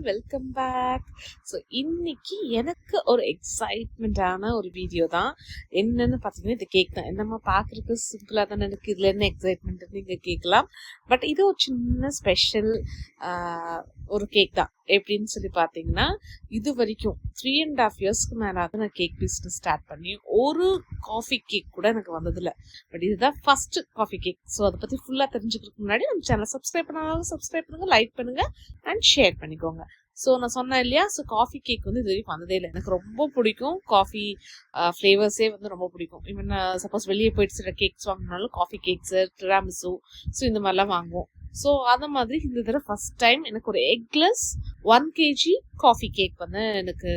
Welcome back. So இன்னைக்கு எனக்கு ஒரு எக்ஸைட்மெண்ட்டான ஒரு வீடியோ தான். என்னன்னு பார்த்தீங்கன்னா இந்த கேக் தான். என்னம்மா பார்க்குறதுக்கு சிம்பிளாக தானே இருக்குது, இதில் என்ன எக்ஸைட்மெண்ட் நீங்கள் கேட்கலாம். பட் இது ஒரு சின்ன ஸ்பெஷல் ஒரு கேக் தான். எப்படின்னு சொல்லி பார்த்தீங்கன்னா, இது வரைக்கும் 3.5 இயர்ஸ்க்கு மேலாக நான் கேக் பிஸ்னஸ் ஸ்டார்ட் பண்ணி ஒரு காஃபி கேக் கூட எனக்கு வந்ததில்லை. பட் இதுதான் ஃபர்ஸ்ட் காஃபி கேக். ஸோ அதை பற்றி ஃபுல்லாக தெரிஞ்சுக்கிறதுக்கு முன்னாடி நம்ம சேனலை சப்ஸ்கிரைப் பண்ணாலும் சப்ஸ்கிரைப் பண்ணுங்க, லைக் பண்ணுங்க அண்ட் ஷேர் பண்ணிக்கோங்க. ஸோ நான் சொன்னேன் இல்லையா, ஸோ காஃபி கேக் வந்து இது வரைக்கும் வந்ததே இல்லை. எனக்கு ரொம்ப பிடிக்கும் காஃபி ஃப்ளேவர்ஸே வந்து ரொம்ப பிடிக்கும். ஈவன் சப்போஸ் வெளியே போயிட்டு சில கேக்ஸ் வாங்கினாலும் காஃபி கேக்ஸு, டிராமிசு, ஸோ இந்த மாதிரிலாம் வாங்குவோம். ஸோ அந்த மாதிரி இந்த தடவை ஃபர்ஸ்ட் டைம் எனக்கு ஒரு எக்லெஸ் 1 kg காஃபி கேக் வந்து எனக்கு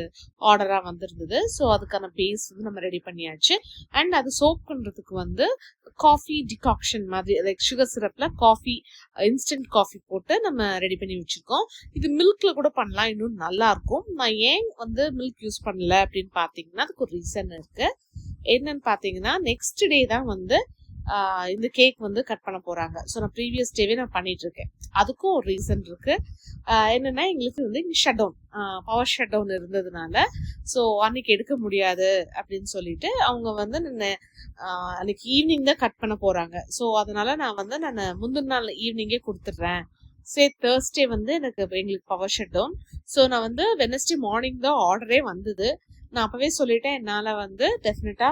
ஆர்டராக வந்திருந்தது. ஸோ அதுக்கான பேஸ் வந்து நம்ம ரெடி பண்ணியாச்சு. அண்ட் அது சோப் பண்ணுறதுக்கு வந்து காஃபி டிகாக்ஷன் மாதிரி, லைக் சுகர் சிரப்பில் காஃபி, இன்ஸ்டன்ட் காஃபி போட்டு நம்ம ரெடி பண்ணி வச்சுருக்கோம். இது மில்க்ல கூட பண்ணலாம், இன்னும் நல்லா இருக்கும். நான் ஏன் வந்து மில்க் யூஸ் பண்ணல அப்படின்னு பார்த்தீங்கன்னா, அதுக்கு ஒரு ரீசன் இருக்கு. என்னன்னு பார்த்தீங்கன்னா, நெக்ஸ்ட் டே தான் வந்து இந்த கேக் வந்து கட் பண்ண போறாங்க. ஸோ நான் ப்ரீவியஸ் டேவே நான் பண்ணிட்டு இருக்கேன். அதுக்கும் ஒரு ரீசன் இருக்கு. என்னன்னா, எங்களுக்கு வந்து இங்கே shut down, power shut down இருந்ததுனால ஸோ அன்னைக்கு எடுக்க முடியாது அப்படின்னு சொல்லிட்டு அவங்க வந்து அன்னைக்கு ஈவினிங் தான் கட் பண்ண போறாங்க. ஸோ அதனால நான் முந்தின நாள் ஈவினிங்கே கொடுத்துட்றேன். சரி, தேர்ஸ்டே வந்து எங்களுக்கு பவர் ஷட் டவுன். ஸோ நான் வந்து வெனஸ்டே மார்னிங் தான் ஆர்டரே வந்தது. நான் அப்பவே சொல்லிட்டேன், என்னால் வந்து டெஃபினட்டா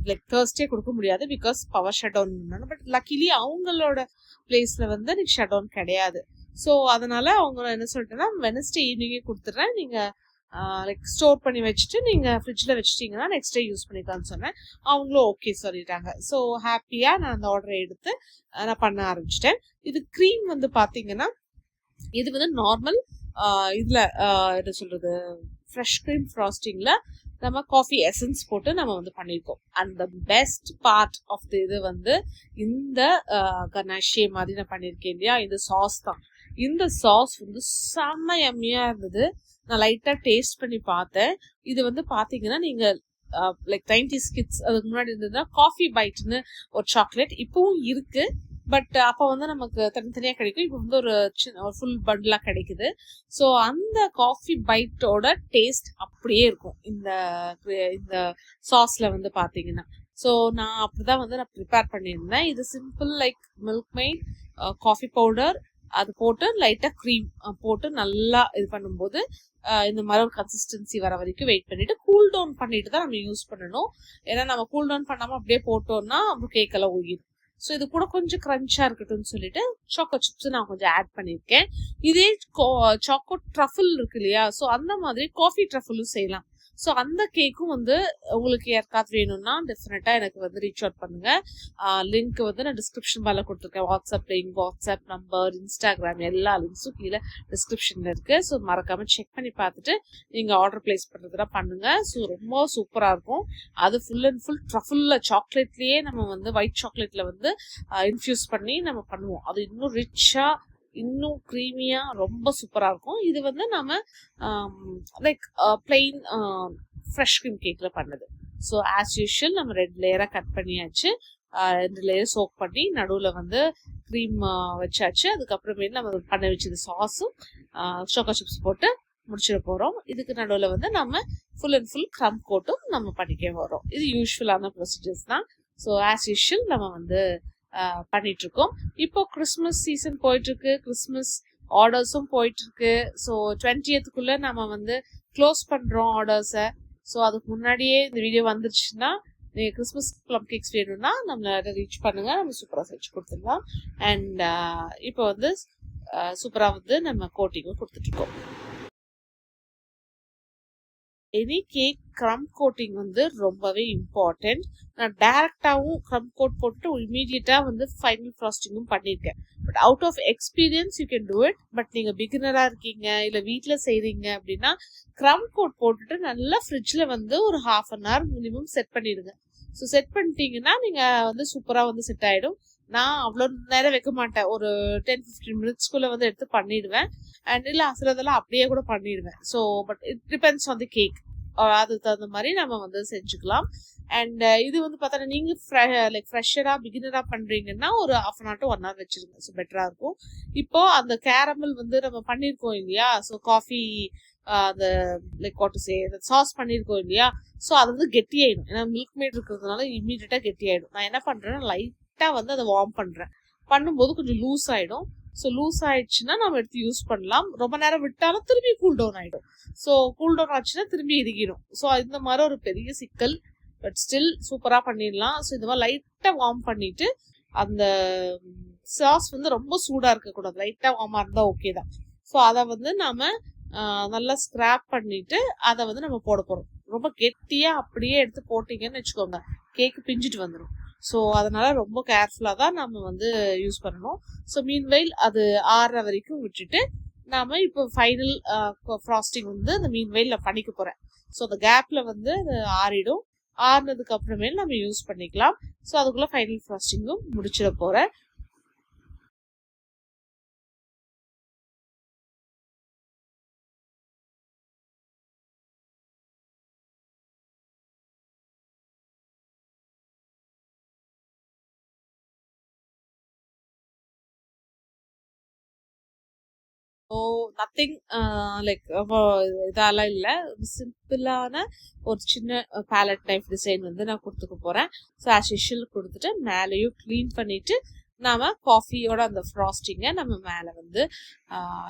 லைக் தேர்ஸ்டே கொடுக்க முடியாது because power shut down. But luckily அவங்களோட பிளேஸ்ல வந்து எனக்கு ஷட் டவுன் கிடையாது. ஸோ அதனால அவங்க என்ன சொல்லிட்டேன்னா, வெனஸ்டே ஈவினிங்கே கொடுத்துட்றேன், நீங்க லைக் ஸ்டோர் பண்ணி வச்சுட்டு நீங்க ஃப்ரிட்ஜில் வச்சுட்டீங்கன்னா நெக்ஸ்ட் டே யூஸ் பண்ணிக்கலாம்னு சொன்னேன். அவங்களும் ஓகே சொல்லிட்டாங்க. ஸோ ஹாப்பியா நான் அந்த ஆர்டரை எடுத்து நான் பண்ண ஆரம்பிச்சிட்டேன். இது க்ரீம் வந்து பாத்தீங்கன்னா, இது வந்து நார்மல் இதுல என்ன சொல்றது, ஃப்ரெஷ் க்ரீம் ஃப்ராஸ்டிங்ல நம்ம காஃபி எசன்ஸ் போட்டு நம்ம வந்து பண்ணியிருக்கோம். And the best part of the இது வந்து இந்த கனாஷே மாதிரி நான் பண்ணியிருக்கேன் இல்லையா, இந்த சாஸ் தான். இந்த சாஸ் வந்து செம்ம எம்மியா இருந்தது. நான் லைட்டா டேஸ்ட் பண்ணி பார்த்தேன். இது வந்து பாத்தீங்கன்னா, நீங்க லைக் 90s கிட்ஸ் அதுக்கு முன்னாடி இருந்ததுன்னா காஃபி பைட்னு ஒரு சாக்லேட் இப்பவும் இருக்கு. பட் அப்போ வந்து நமக்கு தனித்தனியாக கிடைக்கும். இப்போ வந்து ஒரு ஃபுல் பண்டிலாக கிடைக்குது. ஸோ அந்த காஃபி பைட்டோட டேஸ்ட் அப்படியே இருக்கும் இந்த சாஸ்ல வந்து பார்த்தீங்கன்னா. ஸோ நான் அப்படிதான் வந்து நான் ப்ரிப்பேர் பண்ணியிருந்தேன். இது simple, like milk made, coffee powder, அது போட்டு லைட்டாக க்ரீம் போட்டு நல்லா இது பண்ணும்போது இந்த மாதிரி ஒரு கன்சிஸ்டன்சி வர வரைக்கும் வெயிட் பண்ணிட்டு கூல் டவுன் பண்ணிட்டு தான் நம்ம யூஸ் பண்ணணும். ஏன்னா நம்ம கூல் டவுன் பண்ணாமல் அப்படியே போட்டோம்னா அப்புறம் கேக்கெல்லாம் உயிரும். ஸோ இது கூட கொஞ்சம் கிரன்ச்சா இருக்கட்டும்னு சொல்லிட்டு சாக்கோ சிப்ஸ் நான் கொஞ்சம் ஆட் பண்ணியிருக்கேன். இதே சாக்கோ ட்ரஃபிள் இருக்கு இல்லையா, ஸோ அந்த மாதிரி காஃபி ட்ரஃபிளும் செய்யலாம். ஸோ அந்த கேக்கும் வந்து உங்களுக்கு யாருக்காவது வேணும்னா டெஃபினட்டா எனக்கு வந்து ரீச் அவுட் பண்ணுங்க. லிங்க் வந்து நான் டிஸ்கிரிப்ஷன் பால கொடுத்துருக்கேன். WhatsApp link, WhatsApp number, Instagram எல்லா லிங்க்ஸும் கீழே டிஸ்கிரிப்ஷன்ல இருக்கு. ஸோ மறக்காம செக் பண்ணி பார்த்துட்டு நீங்க ஆர்டர் பிளேஸ் பண்றதுனா பண்ணுங்க. ஸோ ரொம்ப சூப்பரா இருக்கும். அது ஃபுல் அண்ட் ஃபுல் ட்ரஃபிள்ல சாக்லேட்லயே நம்ம வந்து ஒயிட் சாக்லேட்ல வந்து இன்ஃபியூஸ் பண்ணி நம்ம பண்ணுவோம். அது இன்னும் ரிச்சா, இன்னும் க்ரீமியா ரொம்ப சூப்பரா இருக்கும். இது வந்து நம்ம லைக் பிளெயின் ஃப்ரெஷ் க்ரீம் கேக்ல பண்ணது. ஸோ ஆஸ் யூஷுவல் நம்ம 2 லேயரா கட் பண்ணியாச்சு. 2 லேயர் சோக் பண்ணி நடுவில் வந்து க்ரீம் வச்சாச்சு. அதுக்கப்புறமேட்டு நம்ம பண்ண வச்சது சாஸும் சாக்கோ சிப்ஸ் போட்டு முடிச்சிட போறோம். இதுக்கு நடுவில் வந்து நம்ம ஃபுல் அண்ட் ஃபுல் க்ரம் கோட்டும் நம்ம பண்ணிக்க வரோம். இது யூஸ்வலான ப்ரொசீஜர்ஸ் தான். ஸோ ஆஸ் யூஷுவல் நம்ம வந்து பண்ணிட்டு இருக்கோம். இப்போ கிறிஸ்மஸ் சீசன் போயிட்டு இருக்கு, கிறிஸ்மஸ் ஆர்டர்ஸும் போயிட்டு இருக்கு. ஸோ 20th நம்ம வந்து க்ளோஸ் பண்றோம் ஆர்டர்ஸை. ஸோ அதுக்கு முன்னாடியே இந்த வீடியோ வந்துருச்சுன்னா, நீங்க கிறிஸ்மஸ் ப்ளம் கேக்ஸ் வேணும்னா நம்மள ரீச் பண்ணுங்க, நம்ம சூப்பரா செஞ்சு கொடுத்துடலாம். அண்ட் இப்போ வந்து சூப்பரா வந்து நம்ம கோட்டிங்கும் கொடுத்துட்டு இருக்கோம். எனி கேக் க்ரம் கோட்டிங் வந்து ரொம்பவே இம்பார்ட்டன்ட். நான் டைரக்டாவும் க்ரம் கோட் போட்டு இமீடியட்டா வந்து ஃபைனல் ஃப்ராஸ்டிங்கும் பண்ணியிருக்கேன். But out of experience you can do it. பட் நீங்க பிகினரா இருக்கீங்க, இல்ல வீட்டுல செய்றீங்க அப்படின்னா க்ரம் கோட் போட்டுட்டு நல்லா ஃப்ரிட்ஜ்ல வந்து ஒரு 1/2 hour மினிமம் செட் பண்ணிடுங்க. ஸோ செட் பண்ணிட்டீங்கன்னா நீங்க வந்து சூப்பரா வந்து செட் ஆயிடும். நான் அவ்வளோ நேரம் வைக்க மாட்டேன், ஒரு 10-15 minutesக்குள்ள வந்து எடுத்து பண்ணிடுவேன். அண்ட் இல்லை சிலதெல்லாம் அப்படியே கூட பண்ணிடுவேன். So but it depends on the cake. அதுக்கு தகுந்த மாதிரி நம்ம வந்து செஞ்சுக்கலாம். அண்ட் இது வந்து பார்த்தா நீங்க லைக் ஃப்ரெஷரா பிகினரா பண்றீங்கன்னா ஒரு 1/2 to 1 hour வச்சிருங்க. ஸோ பெட்டரா இருக்கும். இப்போ அந்த கேரமல் வந்து நம்ம பண்ணிருக்கோம் இல்லையா, ஸோ காஃபி அந்த like what to say sauce பண்ணிருக்கோம் இல்லையா, ஸோ அது வந்து கெட்டியாயிடும். ஏன்னா மில்க் மேட் இருக்கிறதுனால இமீடியட்டா கெட்டியாயிடும். நான் என்ன பண்றேன்னா லைட்டா வந்து அதை வார்ம் பண்றேன். பண்ணும்போது கொஞ்சம் லூஸ் ஆயிடும். ஸோ லூஸ் ஆயிடுச்சுன்னா நம்ம எடுத்து யூஸ் பண்ணலாம். ரொம்ப நேரம் விட்டாலும் திரும்பி கூல் டவுன் ஆயிடும். ஸோ கூல் டவுன் ஆச்சுன்னா திரும்பி இறுகிடும். ஸோ இந்த மாதிரி ஒரு பெரிய சிக்கல். பட் ஸ்டில் சூப்பரா பண்ணிடலாம். ஸோ இந்த மாதிரி லைட்டா வார்ம் பண்ணிட்டு அந்த சாஸ் வந்து ரொம்ப சூடா இருக்கக்கூடாது, லைட்டா வார்மா இருந்தா ஓகே தான். ஸோ அதை வந்து நாம நல்லா ஸ்கிராப் பண்ணிட்டு அதை வந்து நம்ம போட போறோம். ரொம்ப கெட்டியா அப்படியே எடுத்து போட்டீங்கன்னு வச்சுக்கோங்க, கேக் பிஞ்சிட்டு வந்துடும். ஸோ அதனால ரொம்ப கேர்ஃபுல்லா தான் நம்ம வந்து யூஸ் பண்ணணும். ஸோ மீன்வைல் அது ஆறுற வரைக்கும் விட்டுட்டு நாம இப்போ ஃபைனல் ஃப்ராஸ்டிங் வந்து அந்த மீன்வைல் நான் பண்ணிக்க போறேன். ஸோ அந்த கேப்ல வந்து அது ஆறிடும். ஆறுனதுக்கு அப்புறமேல நம்ம யூஸ் பண்ணிக்கலாம். ஸோ அதுக்குள்ள ஃபைனல் ஃப்ராஸ்டிங்கும் முடிச்சிட போறேன். ஓ நத்திங் லைக் இதெல்லாம் இல்லை, சிம்பிளான ஒரு சின்ன பேலட் டைப் டிசைன் வந்து நான் கொடுத்துக்க போறேன். ஸோ ஆஸ் யூஷுவல் கொடுத்துட்டு மேலேயும் க்ளீன் பண்ணிட்டு நாம காஃபியோட அந்த ஃப்ராஸ்டிங்கை நம்ம மேலே வந்து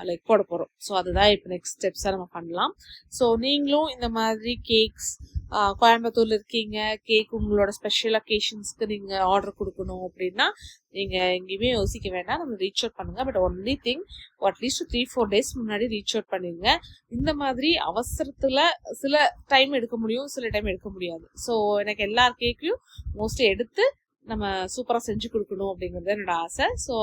லைக் போட போகிறோம். ஸோ அதுதான் இப்போ நெக்ஸ்ட் ஸ்டெப்ஸாக நம்ம பண்ணலாம். ஸோ நீங்களும் இந்த மாதிரி கேக்ஸ் கோயம்புத்தூர்ல இருக்கீங்க, கேக் உங்களோட ஸ்பெஷல் அக்கேஷன்ஸ்க்கு நீங்க ஆர்டர் கொடுக்கணும் அப்படின்னா நீங்க எங்கேயுமே யோசிக்க வேண்டாம், நம்ம ரீச் அவுட் பண்ணுங்க. But only thing at least 3-4 days முன்னாடி ரீச் அவுட் பண்ணிருங்க. இந்த மாதிரி அவசரத்துல சில டைம் எடுக்க முடியும், சில டைம் எடுக்க முடியாது. ஸோ எனக்கு எல்லா கேக்கையும் மோஸ்ட்லி எடுத்து நம்ம சூப்பரா செஞ்சு கொடுக்கணும் அப்படிங்கிறது என்னோட ஆசை. ஸோ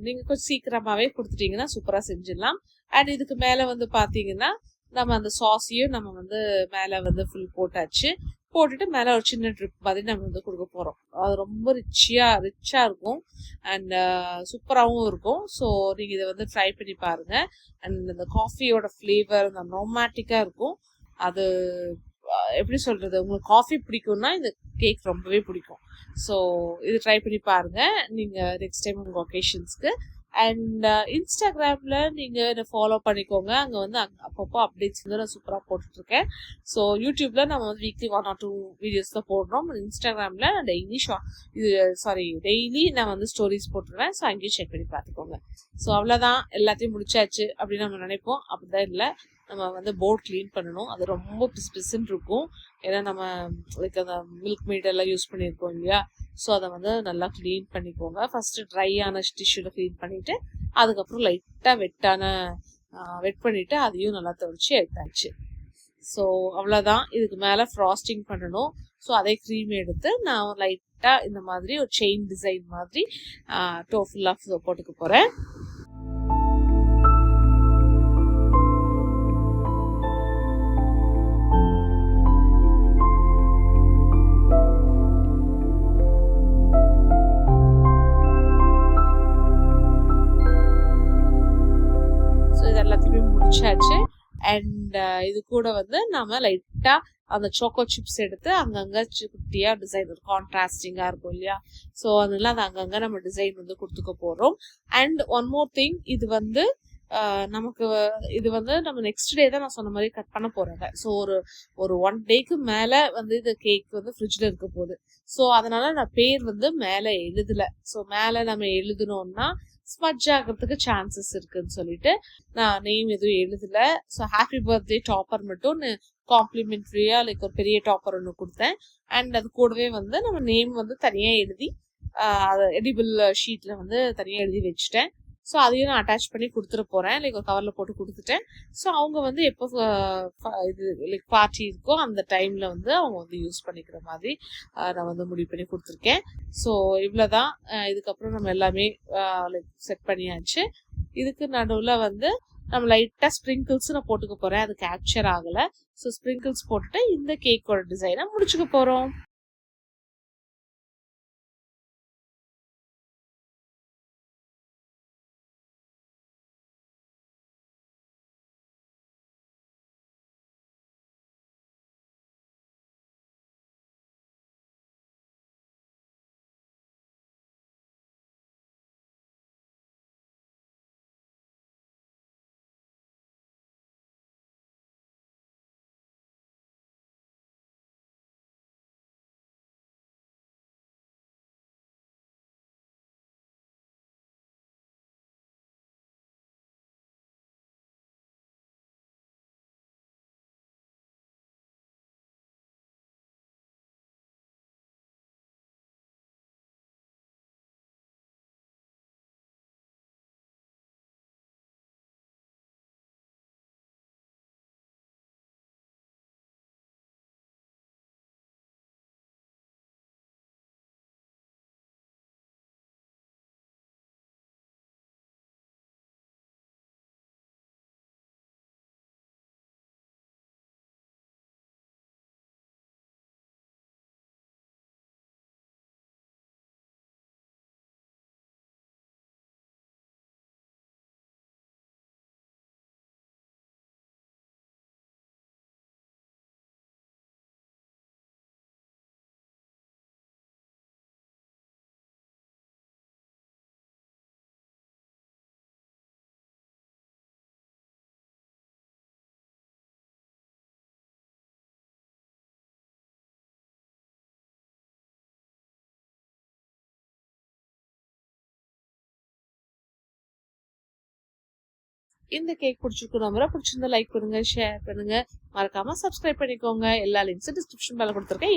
நீங்க கொஞ்சம் சீக்கிரமாவே கொடுத்துட்டீங்கன்னா சூப்பரா செஞ்சிடலாம். அண்ட் இதுக்கு மேல வந்து பாத்தீங்கன்னா நம்ம அந்த சாஸையும் நம்ம வந்து மேல வந்து ஃபுல் போட்டாச்சு. போட்டுட்டு மேல ஒரு சின்ன ட்ரிப் மாதிரி நம்ம வந்து கொடுக்க போறோம். அது ரொம்ப ரிச்சா இருக்கும் அண்ட் சூப்பராகவும் இருக்கும். ஸோ நீங்க இதை வந்து ட்ரை பண்ணி பாருங்க. அண்ட் அந்த காஃபியோட ஃபிளேவர் அந்த அரோமேட்டிக்கா இருக்கும். அது எப்படி சொல்றது, உங்களுக்கு காஃபி பிடிக்கும்னா இந்த கேக் ரொம்பவே பிடிக்கும். ஸோ இது ட்ரை பண்ணி பாருங்க நீங்க நெக்ஸ்ட் டைம் உங்க ஒகேஷன்ஸ்க்கு. அண்ட் இன்ஸ்டாகிராம்ல நீங்க என்ன ஃபாலோ பண்ணிக்கோங்க. அங்க வந்து அப்பப்போ அப்டேட்ஸ் வந்து நான் சூப்பரா போட்டுட்டு இருக்கேன். ஸோ யூடியூப்ல நம்ம வந்து வீக்லி 1 or 2 வீடியோஸ் தான் போடுறோம். இன்ஸ்டாகிராம்ல டெய்லி நான் வந்து ஸ்டோரிஸ் போட்டுருவேன். ஸோ அங்கேயும் செக் பண்ணி பார்த்துக்கோங்க. ஸோ அவ்வளோதான், எல்லாத்தையும் முடிச்சாச்சு அப்படின்னு நம்ம நினைப்போம். அப்படிதான் இல்லை, நம்ம வந்து போர்ட் கிளீன் பண்ணணும். அது ரொம்ப பிசுன்னு இருக்கும். ஏன்னா நம்ம லைக் அந்த மில்க் மேட் எல்லாம் யூஸ் பண்ணியிருக்கோம் இல்லையா. ஸோ அதை வந்து நல்லா க்ளீன் பண்ணிக்கோங்க. ஃபர்ஸ்ட் ட்ரையான டிஷ்யூல க்ளீன் பண்ணிட்டு அதுக்கப்புறம் லைட்டா வெட் பண்ணிட்டு அதையும் நல்லா துவைச்சு எடுத்தாச்சு. ஸோ அவ்வளோதான், இதுக்கு மேலே ஃப்ராஸ்டிங் பண்ணணும். ஸோ அதே க்ரீம் எடுத்து நான் லைட்டா இந்த மாதிரி ஒரு செயின் டிசைன் மாதிரி ஃபுல்லாக போட்டுக்க போறேன். முடிச்சாச்சு. அண்ட் இது கூட வந்து நாம லைட்டா அந்த சோக்கோ சிப்ஸ் எடுத்து அங்கங்க குட்டியா டிசைன் கான்ட்ராஸ்டிங்கா இருக்கும் இல்லையா. ஸோ அதெல்லாம் அது அங்கங்க நம்ம டிசைன் வந்து கொடுத்துக்க போறோம். அண்ட் ஒன் மோர் திங், இது வந்து நமக்கு இது வந்து நம்ம நெக்ஸ்ட் டே தான் நான் சொன்ன மாதிரி கட் பண்ண போறேங்க. ஸோ ஒரு 1 dayக்கு மேல வந்து இந்த கேக் வந்து ஃப்ரிட்ஜ்ல இருக்க போகுது. ஸோ அதனால நான் பேர் வந்து மேல எழுதல. ஸோ மேல நம்ம எழுதணும்னா ஸ்மட்ச் ஆகிறதுக்கு சான்சஸ் இருக்குன்னு சொல்லிட்டு நான் நேம் எதுவும் எழுதல. ஸோ ஹாப்பி பர்த்டே டாப்பர் மட்டும் காம்ப்ளிமெண்ட்ரியா லைக் ஒரு பெரிய டாப்பர் ஒன்று கொடுத்தேன். அண்ட் அது கூடவே வந்து நம்ம நேம் வந்து தனியா எழுதி எடிபிள் ஷீட்ல வந்து தனியா எழுதி வச்சுட்டேன். ஸோ அதையும் நான் அட்டாச் பண்ணி கொடுத்துட போறேன். லைக் ஒரு கவர்ல போட்டு கொடுத்துட்டேன். ஸோ அவங்க வந்து எப்போ இது லைக் பார்ட்டி இருக்கோ அந்த டைம்ல வந்து அவங்க வந்து யூஸ் பண்ணிக்கிற மாதிரி நான் வந்து முடிவு பண்ணி கொடுத்துருக்கேன். ஸோ இவ்வளோதான். இதுக்கப்புறம் நம்ம எல்லாமே லைக் செட் பண்ணியாச்சு. இதுக்கு நடுவில் வந்து நம்ம லைட்டா ஸ்ப்ரிங்கிள்ஸ் நான் போட்டுக்க போறேன். அது கேப்சர் ஆகல. ஸோ ஸ்ப்ரிங்கிள்ஸ் போட்டுட்டு இந்த கேக்கோட டிசைனை முடிச்சுக்க போறோம். இந்த கேக் பிடிச்சிருக்கு நம்புறேன். பிடிச்சிருந்தா லைக் பண்ணுங்க, ஷேர் பண்ணுங்க, மறக்காம சப்ஸ்கிரைப் பண்ணிக்கோங்க. எல்லா லிங்க்ஸும் டிஸ்கிரிப்ஷன் மேல கொடுத்துருக்கேன்.